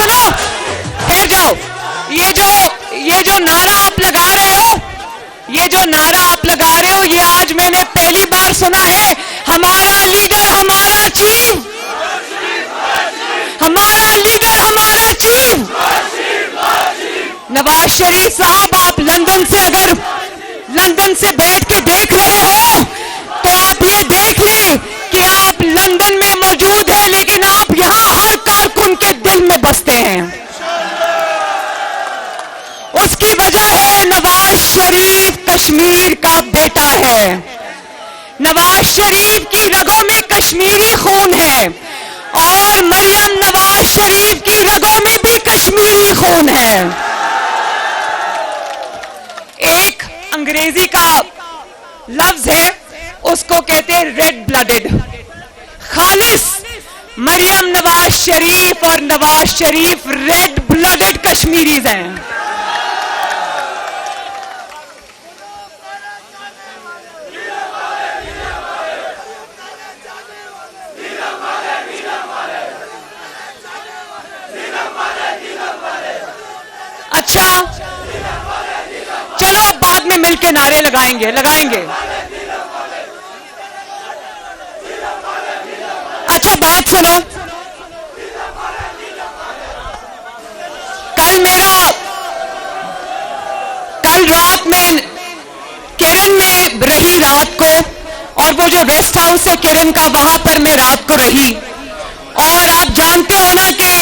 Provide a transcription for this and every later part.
سنو پھر جاؤ. یہ جو نعرہ آپ لگا رہے ہو, یہ جو نعرہ آپ لگا رہے ہو, یہ آج میں نے پہلی بار سنا ہے. ہمارا لیڈر ہمارا چیف, ہمارا لیڈر ہمارا چیف. نواز شریف صاحب, آپ لندن سے اگر لندن سے بیٹھ کے دیکھ رہے ہو تو آپ یہ دیکھ لیں کہ آپ لندن میں موجود ہیں لیکن آپ یہاں ہر کارکن کے دل میں بستے ہیں. اس کی وجہ ہے نواز شریف کشمیر کا بیٹا ہے. نواز شریف کی رگوں میں کشمیری خون ہے اور مریم نواز شریف کی رگوں میں بھی کشمیری خون ہے. ایک انگریزی کا لفظ ہے, اس کو کہتے ہیں ریڈ بلڈڈ. خالص مریم نواز شریف اور نواز شریف ریڈ بلڈڈ کشمیریز ہیں. اچھا چلو اب بعد میں مل کے نعرے لگائیں گے. اچھا بات سنو, کل رات میں کرن میں رہی رات کو, اور وہ جو ریسٹ ہاؤس ہے کرن کا, وہاں پر میں رات کو رہی. اور آپ جانتے ہو نا کہ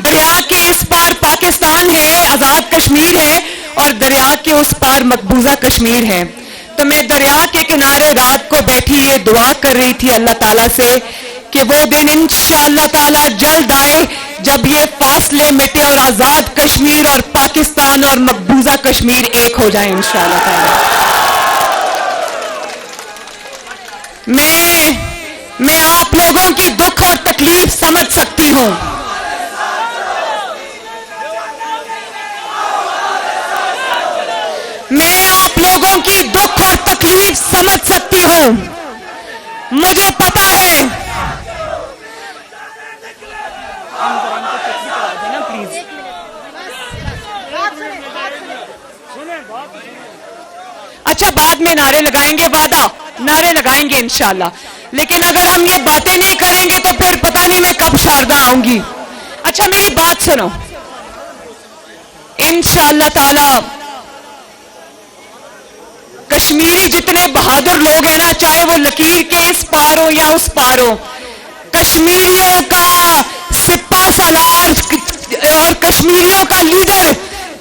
دریا کے اس پار پاکستان ہے, آزاد کشمیر ہے, اور دریا کے اس پار مقبوضہ کشمیر ہے. تو میں دریا کے کنارے رات کو بیٹھی یہ دعا کر رہی تھی اللہ تعالیٰ سے کہ وہ دن انشاءاللہ تعالیٰ جلد آئے جب یہ فاصلے مٹے اور آزاد کشمیر اور پاکستان اور مقبوضہ کشمیر ایک ہو جائیں انشاءاللہ تعالیٰ. میں آپ لوگوں کی دکھ اور تکلیف سمجھ سکتی ہوں. میں آپ لوگوں کی دکھ اور تکلیف سمجھ سکتی ہوں. مجھے پتا ہے. اچھا بعد میں نعرے لگائیں گے, وعدہ نعرے لگائیں گے انشاءاللہ. لیکن اگر ہم یہ باتیں نہیں کریں گے تو پھر پتہ نہیں میں کب شاردا آؤں گی. اچھا میری بات سنو, انشاءاللہ تعالی کشمیری جتنے بہادر لوگ ہیں نا, چاہے وہ لکیر کے اس پار ہو یا اس پار ہو, کشمیریوں کا سپہ سالار اور کشمیریوں کا لیڈر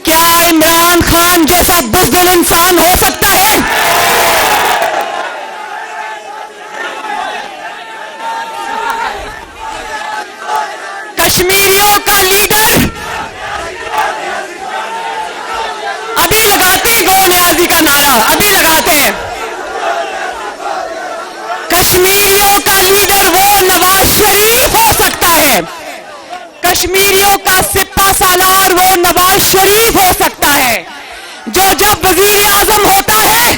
کیا عمران خان جیسا بزدل انسان ہو سکتا ہے؟ کشمیریوں کا لیڈر ابھی لگاتے ہیں گو نیازی کا نعرہ, ابھی لگاتے ہیں. کشمیریوں کا لیڈر وہ نواز شریف ہو سکتا ہے. کشمیریوں کا سپہ سالار وہ نواز شریف ہو سکتا ہے جو جب وزیر اعظم ہوتا ہے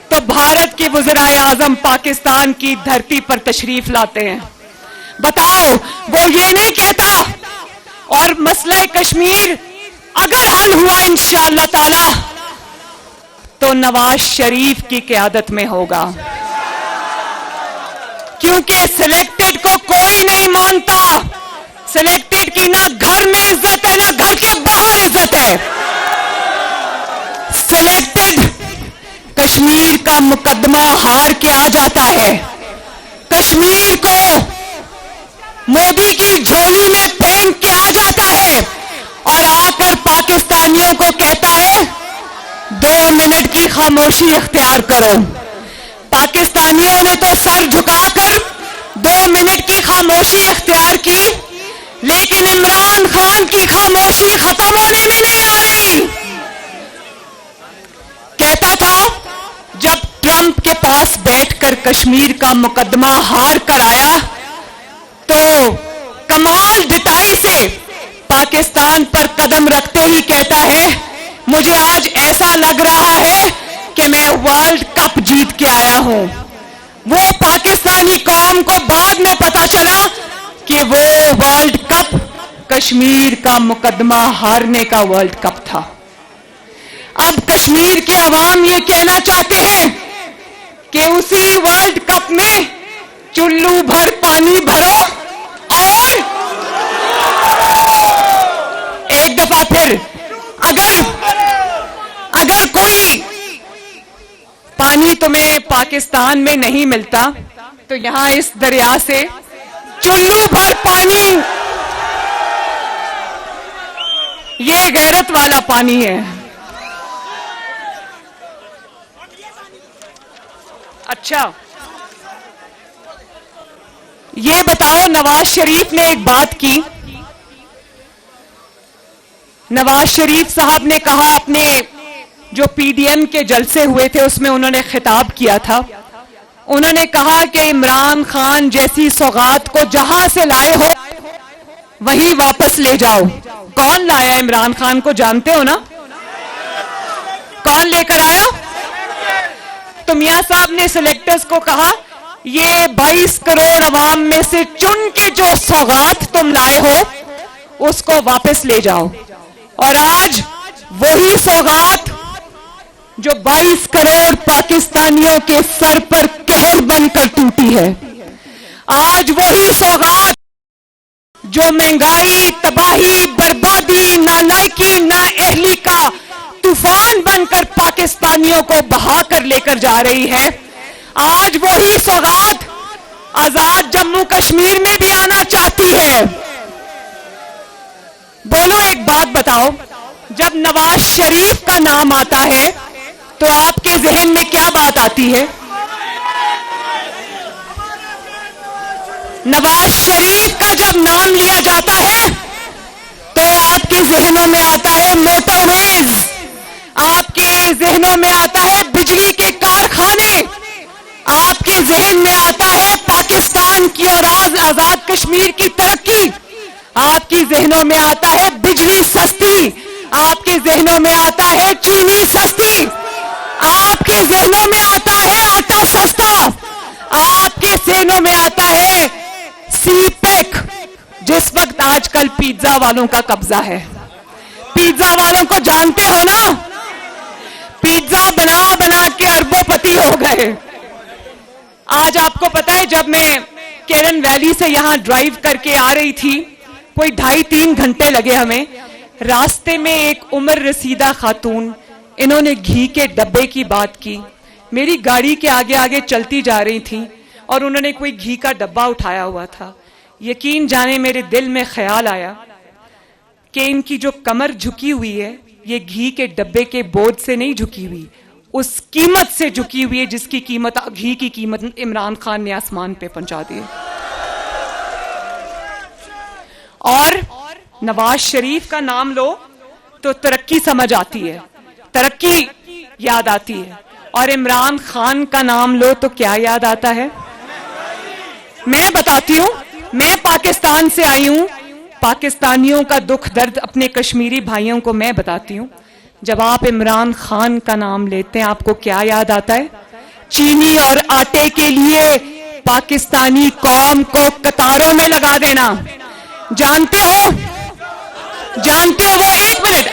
تو بھارت کے وزرائے اعظم پاکستان کی دھرتی پر تشریف لاتے ہیں. بتاؤ وہ یہ نہیں کہتا, اور مسئلہ کشمیر اگر حل ہوا انشاءاللہ تعالی تو نواز شریف کی قیادت میں ہوگا, کیونکہ سلیکٹڈ کو کوئی نہیں مانتا. سلیکٹڈ کی نہ گھر میں عزت ہے نہ گھر کے باہر عزت ہے. سلیکٹڈ کشمیر کا مقدمہ ہار کے آ جاتا ہے, کشمیر کو مودی کی جھولی میں پھینک کے آ جاتا ہے, اور آ کر پاکستانیوں کو کہتا ہے 2 منٹ کی خاموشی اختیار کرو. پاکستانیوں نے تو سر جھکا کر 2 منٹ کی خاموشی اختیار کی, لیکن عمران خان کی خاموشی ختم ہونے میں نہیں آ رہی. کہتا تھا جب ٹرمپ کے پاس بیٹھ کر کشمیر کا مقدمہ ہار کر آیا تو کمال ڈٹائی سے پاکستان پر قدم رکھتے ہی کہتا ہے مجھے آج ایسا لگ رہا ہے کہ میں ورلڈ کپ جیت کے آیا ہوں. وہ پاکستانی قوم کو بعد میں پتا چلا کہ وہ ورلڈ کپ کشمیر کا مقدمہ ہارنے کا ورلڈ کپ تھا. اب کشمیر کے عوام یہ کہنا چاہتے ہیں کہ اسی ورلڈ کپ میں چلو بھر پانی بھرو اور ایک دفعہ پھر اگر کوئی پانی تمہیں پاکستان میں نہیں ملتا تو یہاں اس دریا سے چلو بھر پانی، یہ غیرت والا پانی ہے. اچھا یہ بتاؤ، نواز شریف نے ایک بات کی. نواز شریف صاحب نے کہا، اپنے جو پی ڈی ایم کے جلسے ہوئے تھے اس میں انہوں نے خطاب کیا تھا، انہوں نے کہا کہ عمران خان جیسی سوغات کو جہاں سے لائے ہو وہیں واپس لے جاؤ. کون لایا عمران خان کو؟ جانتے ہو نا کون لے کر آیا؟ تو میاں صاحب نے سلیکٹرز کو کہا یہ 22 کروڑ عوام میں سے چن کے جو سوغات تم لائے ہو اس کو واپس لے جاؤ. اور آج وہی سوغات جو 22 کروڑ پاکستانیوں کے سر پر قہر بن کر ٹوٹی ہے، آج وہی سوغات جو مہنگائی، تباہی، بربادی، نالائکی، نااہلی کا طوفان بن کر پاکستانیوں کو بہا کر لے کر جا رہی ہے، آج وہی سوغات آزاد جموں کشمیر میں بھی آنا چاہتی ہے. بولو ایک بات بتاؤ، جب نواز شریف کا نام آتا ہے تو آپ کے ذہن میں کیا بات آتی ہے؟ نواز شریف کا جب نام لیا جاتا ہے تو آپ کے ذہنوں میں آتا ہے موٹر ویز، آپ کے ذہنوں میں آتا ہے بجلی کے کارخانے، آپ کے ذہن میں آتا ہے پاکستان کی اور آزاد کشمیر کی ترقی، آپ کی ذہنوں میں آتا ہے بجلی سستی، آپ کے ذہنوں میں آتا ہے چینی سستی، آپ کے ذہنوں میں آتا ہے آٹا سستا، آپ کے ذہنوں میں آتا ہے سی پیک، جس وقت آج کل پیزا والوں کا قبضہ ہے. پیزا والوں کو جانتے ہو نا، پیزا بنا بنا کے اربوں پتی ہو گئے. آج آپ کو پتا ہے جب میں کیرن ویلی سے یہاں ڈرائیو کر کے آ رہی تھی، کوئی 2.5-3 گھنٹے لگے ہمیں، راستے میں ایک عمر رسیدہ خاتون، انہوں نے گھی کے ڈبے کی بات کی، میری گاڑی کے آگے آگے چلتی جا رہی تھی اور انہوں نے کوئی گھی کا ڈبا اٹھایا ہوا تھا. یقین جانے میرے دل میں خیال آیا کہ ان کی جو کمر جھکی ہوئی ہے یہ گھی کے ڈبے کے بوجھ سے نہیں جھکی ہوئی، اس قیمت سے جھکی ہوئی ہے جس کی قیمت، گھی کی قیمت عمران خان نے آسمان پہ پہنچا دی. اور نواز شریف کا نام لو تو ترقی سمجھ آتی ہے، ترقی یاد آتی ہے، اور عمران خان کا نام لو تو کیا یاد آتا ہے؟ میں بتاتی ہوں، میں پاکستان سے آئی ہوں، پاکستانیوں کا دکھ درد اپنے کشمیری بھائیوں کو میں بتاتی ہوں. جب آپ عمران خان کا نام لیتے ہیں آپ کو کیا یاد آتا ہے؟ چینی اور آٹے کے لیے پاکستانی قوم کو قطاروں میں لگا دینا. جانتے ہو وہ، ایک منٹ،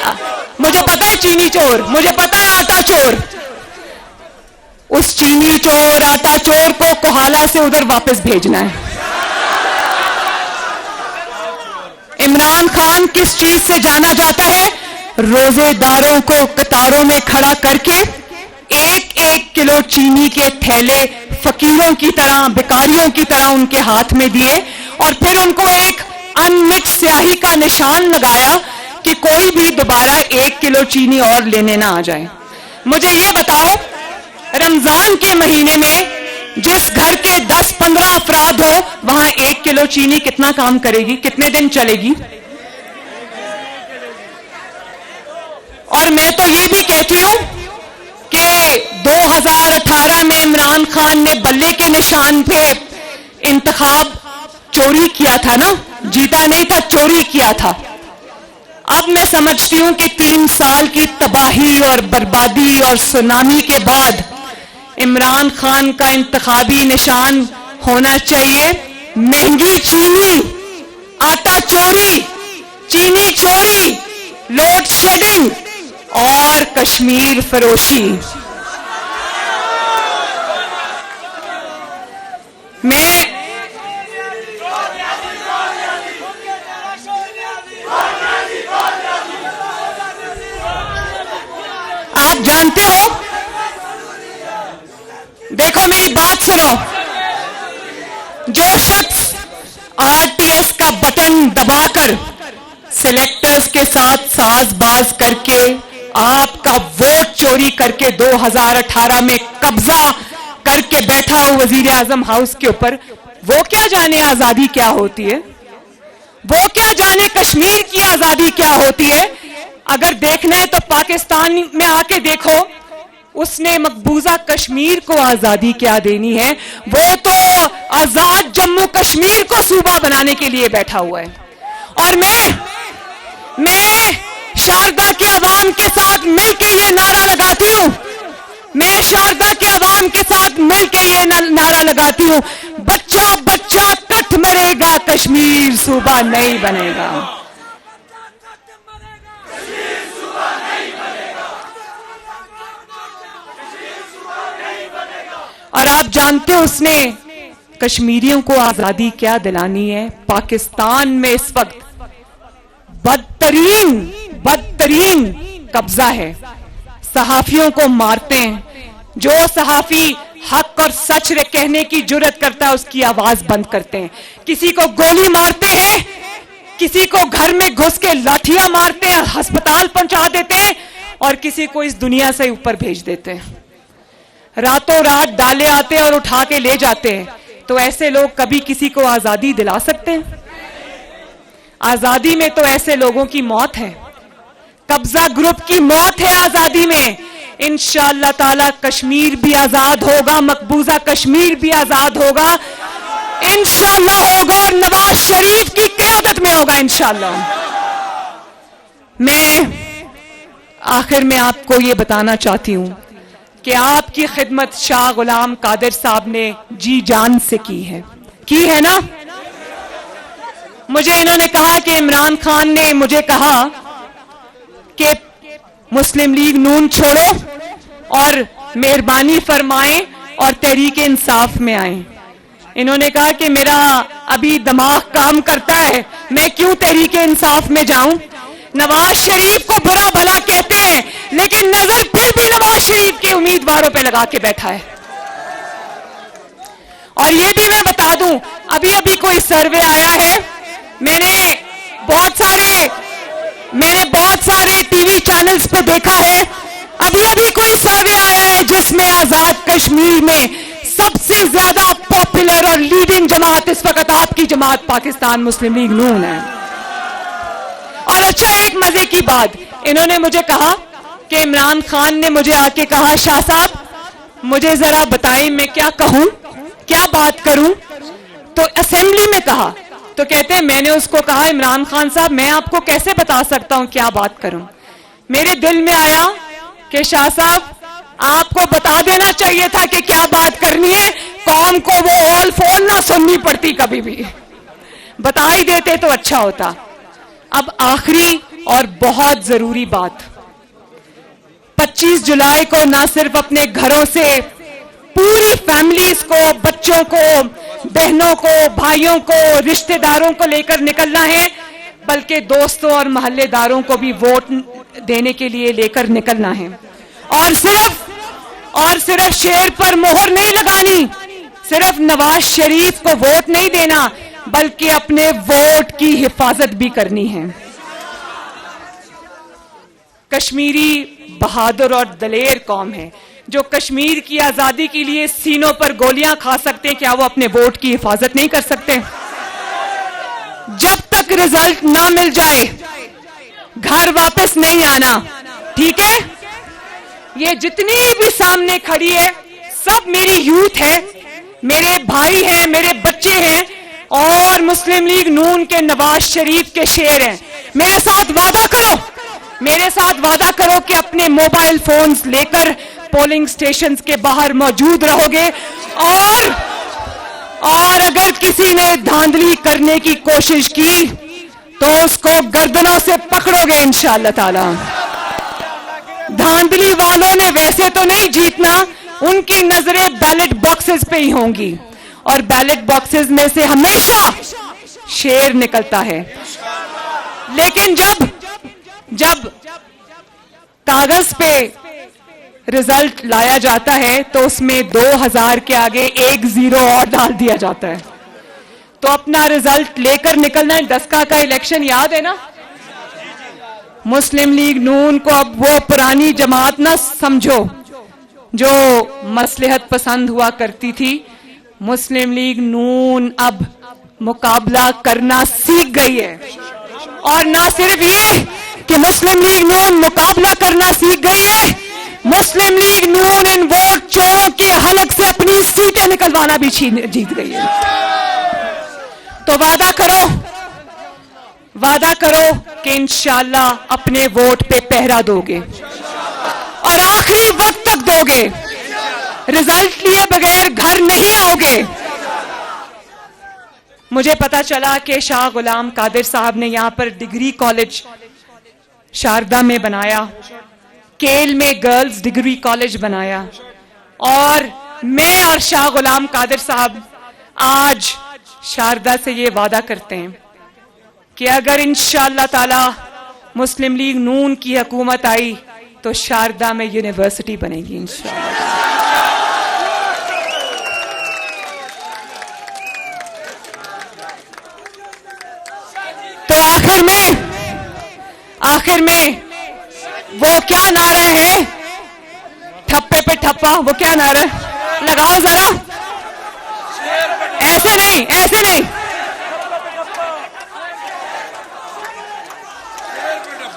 مجھے پتا ہے چینی چور، مجھے پتا ہے آٹا چور، اس چینی چور آٹا چور کو کوہالہ سے ادھر واپس بھیجنا ہے. عمران خان کس چیز سے جانا جاتا ہے؟ روزے داروں کو قطاروں میں کھڑا کر کے 1-1 کلو چینی کے تھیلے فقیروں کی طرح، بیکاریوں کی طرح ان کے ہاتھ میں دیے، اور پھر ان کو ایک ان مکس سیاہی کا نشان لگایا کہ کوئی بھی دوبارہ 1 کلو چینی اور لینے نہ آ جائے. مجھے یہ بتاؤ، رمضان کے مہینے میں جس گھر کے 10-15 افراد ہو وہاں 1 کلو چینی کتنا کام کرے گی؟ کتنے دن چلے گی؟ اور میں تو یہ بھی کہتی ہوں کہ 2018 میں عمران خان نے بلے کے نشان پہ انتخاب چوری کیا تھا نا، جیتا نہیں تھا، چوری کیا تھا. اب میں سمجھتی ہوں کہ 3 سال کی تباہی اور بربادی اور سونامی کے بعد عمران خان کا انتخابی نشان ہونا چاہیے مہنگی چینی، آٹا چوری، چوری، لوڈ شیڈنگ اور کشمیر فروشی. میں آپ جانتے ہو، دیکھو میری بات سنو، جو شخص آر ٹی ایس کا بٹن دبا کر سلیکٹرز کے ساتھ ساز باز کر کے آپ کا ووٹ چوری کر کے 2018 میں قبضہ کر کے بیٹھا ہو وزیر اعظم ہاؤس کے اوپر، وہ کیا جانے آزادی کیا ہوتی ہے؟ وہ کیا جانے کشمیر کی آزادی کیا ہوتی ہے؟ اگر دیکھنا ہے تو پاکستان میں آ کے دیکھو، اس نے مقبوضہ کشمیر کو آزادی کیا دینی ہے؟ وہ تو آزاد جموں کشمیر کو صوبہ بنانے کے لیے بیٹھا ہوا ہے. اور میں شاردا کے عوام کے ساتھ مل کے یہ نعرہ لگاتی ہوں، میں شاردا کے عوام کے ساتھ مل کے یہ نعرہ لگاتی ہوں، بچہ بچہ کٹ مرے گا، کشمیر صوبہ نہیں بنے گا. اور آپ جانتے ہو اس نے کشمیریوں کو آزادی کیا دلانی ہے؟ پاکستان میں اس وقت بدترین قبضہ ہے. صحافیوں کو مارتے ہیں، جو صحافی حق اور سچ کہنے کی جرات کرتا ہے اس کی آواز بند کرتے ہیں. کسی کو گولی مارتے ہیں، کسی کو گھر میں گھس کے لاٹھیاں مارتے ہیں، ہسپتال پہنچا دیتے ہیں، اور کسی کو اس دنیا سے اوپر بھیج دیتے ہیں. راتوں رات ڈالے آتے ہیں اور اٹھا کے لے جاتے ہیں. تو ایسے لوگ کبھی کسی کو آزادی دلا سکتے ہیں؟ آزادی میں تو ایسے لوگوں کی موت ہے، قبضہ گروپ کی موت ہے آزادی میں. انشاءاللہ تعالی کشمیر بھی آزاد ہوگا، مقبوضہ کشمیر بھی آزاد ہوگا، انشاءاللہ ہوگا، اور نواز شریف کی قیادت میں ہوگا انشاءاللہ. میں آخر میں آپ کو یہ بتانا چاہتی ہوں کہ آپ کی خدمت شاہ غلام قادر صاحب نے جی جان سے کی ہے نا. مجھے انہوں نے کہا کہ عمران خان نے مجھے کہا کہ مسلم لیگ نون چھوڑو اور مہربانی فرمائیں اور تحریک انصاف میں آئیں. انہوں نے کہا کہ میرا ابھی دماغ کام کرتا ہے، میں کیوں تحریک انصاف میں جاؤں؟ نواز شریف کو برا بھلا کہتے ہیں لیکن نظر پھر بھی نواز شریف کے امیدواروں پہ لگا کے بیٹھا ہے. اور یہ بھی میں بتا دوں، ابھی کوئی سروے آیا ہے، میں نے بہت سارے ٹی وی چینلز پہ دیکھا ہے، ابھی کوئی سروے آیا ہے جس میں آزاد کشمیر میں سب سے زیادہ پاپولر اور لیڈنگ جماعت اس وقت آپ کی جماعت پاکستان مسلم لیگ نون ہے. اور اچھا، ایک مزے کی بات، انہوں نے مجھے کہا کہ عمران خان نے مجھے آ کے کہا شاہ صاحب مجھے ذرا بتائیں میں کیا کہوں، کیا بات کروں. تو اسمبلی میں کہا تو کہتے ہیں، میں نے اس کو کہا عمران خان صاحب میں آپ کو کیسے بتا سکتا ہوں کیا بات کروں. میرے دل میں آیا کہ شاہ صاحب آپ کو بتا دینا چاہیے تھا کہ کیا بات کرنی ہے، قوم کو وہ آل فون نہ سننی پڑتی، کبھی بھی بتا ہی دیتے تو اچھا ہوتا. اب آخری اور بہت ضروری بات، 25 جولائی کو نہ صرف اپنے گھروں سے پوری فیملیز کو، بچوں کو، بہنوں کو، بھائیوں کو، رشتہ داروں کو لے کر نکلنا ہے، بلکہ دوستوں اور محلے داروں کو بھی ووٹ دینے کے لیے لے کر نکلنا ہے. اور صرف شیر پر مہر نہیں لگانی، صرف نواز شریف کو ووٹ نہیں دینا، بلکہ اپنے ووٹ کی حفاظت بھی کرنی ہے. کشمیری بہادر اور دلیر قوم ہے، جو کشمیر کی آزادی کے لیے سینوں پر گولیاں کھا سکتے ہیں، کیا وہ اپنے ووٹ کی حفاظت نہیں کر سکتے؟ جب تک رزلٹ نہ مل جائے گھر واپس نہیں آنا، ٹھیک ہے؟ یہ جتنی بھی سامنے کھڑی ہے سب میری یوتھ ہے، میرے بھائی ہیں، میرے بچے ہیں، اور مسلم لیگ نون کے نواز شریف کے شیر ہیں. میرے ساتھ وعدہ کرو کہ اپنے موبائل فونز لے کر پولنگ سٹیشنز کے باہر موجود رہو گے، اور اگر کسی نے دھاندلی کرنے کی کوشش کی تو اس کو گردنوں سے پکڑو گے انشاءاللہ تعالی. دھاندلی والوں نے ویسے تو نہیں جیتنا, ان کی نظریں بیلٹ باکسز پہ ہی ہوں گی, اور بیلٹ باکسز میں سے ہمیشہ شیر نکلتا ہے. لیکن جب کاغذ پہ رزلٹ لایا جاتا ہے تو اس میں 2000 کے آگے 1 0 اور ڈال دیا جاتا ہے. تو اپنا رزلٹ لے کر نکلنا ہے. 10 کا الیکشن یاد ہے نا؟ مسلم لیگ نون کو اب وہ پرانی جماعت نہ سمجھو جو مصلحت پسند ہوا کرتی تھی. مسلم لیگ نون اب مقابلہ کرنا سیکھ گئی ہے, اور نہ صرف یہ کہ مسلم لیگ نون مقابلہ کرنا سیکھ گئی ہے, مسلم لیگ نون ان ووٹ چوروں کے حلق سے اپنی سیٹیں نکلوانا بھی جیت گئی ہے. تو وعدہ کرو کہ انشاءاللہ اپنے ووٹ پہ پہرا دو گے اور آخری وقت تک دو گے. رزلٹ لیے بغیر گھر نہیں آؤ گے. مجھے پتا چلا کہ شاہ غلام قادر صاحب نے یہاں پر ڈگری کالج شاردا میں بنایا, کیل میں گرلز ڈگری کالج بنایا, اور میں اور شاہ غلام قادر صاحب آج شاردا سے یہ وعدہ کرتے ہیں کہ اگر انشاءاللہ تعالی مسلم لیگ نون کی حکومت آئی تو شاردا میں یونیورسٹی بنے گی انشاءاللہ. تو آخر میں وہ کیا نعرہ ہے, ٹھپے پہ ٹھپا, وہ کیا نعرہ ہے؟ لگاؤ ذرا. ایسے نہیں,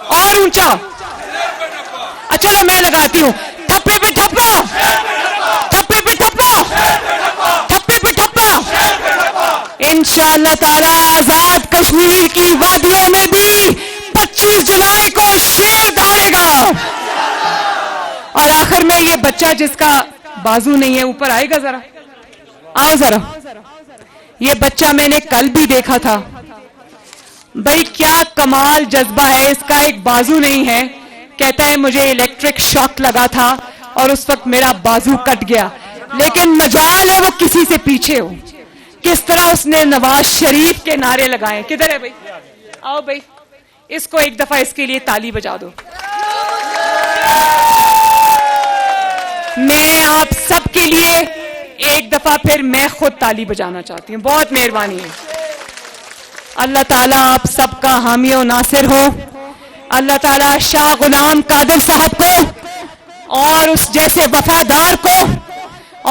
اور اونچا. چلو میں لگاتی ہوں. ٹھپے پہ ٹھپا, ٹھپے پہ ٹھپا, ٹھپے پہ ٹھپا. انشاءاللہ تعالی آزاد کشمیر کی وادیوں میں بھی 25 جولائی کو شیر دہائے گا. اور آخر میں یہ بچہ جس کا بازو نہیں ہے, اوپر آئے گا ذرا, آؤ ذرا. یہ بچہ میں نے کل بھی دیکھا تھا. بھائی کیا کمال جذبہ ہے اس کا, ایک بازو نہیں ہے, کہتا ہے مجھے الیکٹرک شاک لگا تھا اور اس وقت میرا بازو کٹ گیا, لیکن مجال ہے وہ کسی سے پیچھے ہو. کس طرح اس نے نواز شریف کے نعرے لگائے. کدھر ہے بھائی؟ آؤ بھائی, اس کو ایک دفعہ اس کے لیے تالی بجا دو. میں آپ سب کے لیے ایک دفعہ پھر میں خود تالی بجانا چاہتی ہوں. بہت مہربانی ہے. اللہ تعالیٰ آپ سب کا حامی و ناصر ہو. اللہ تعالیٰ شاہ غلام قادر صاحب کو اور اس جیسے وفادار کو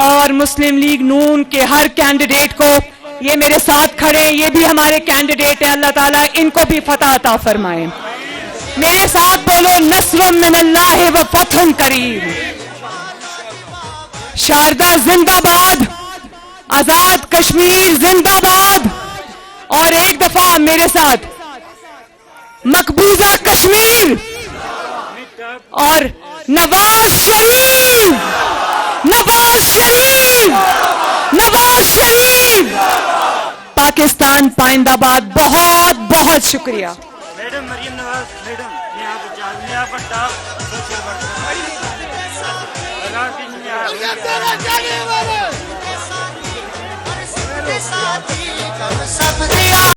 اور مسلم لیگ نون کے ہر کینڈیڈیٹ کو, یہ میرے ساتھ کھڑے ہیں, یہ بھی ہمارے کینڈیڈیٹ ہیں, اللہ تعالیٰ ان کو بھی فتح عطا فرمائے. میرے ساتھ بولو, نصر من اللہ و فتح قریب. شاردا زندہ باد, آزاد کشمیر زندہ باد. اور ایک دفعہ میرے ساتھ, مقبوضہ کشمیر اور نواز شریف, نواز شریف, نواز شریف. پاکستان پائندہ باد. بہت بہت شکریہ. میڈم مریم نواز میڈم یہاں پر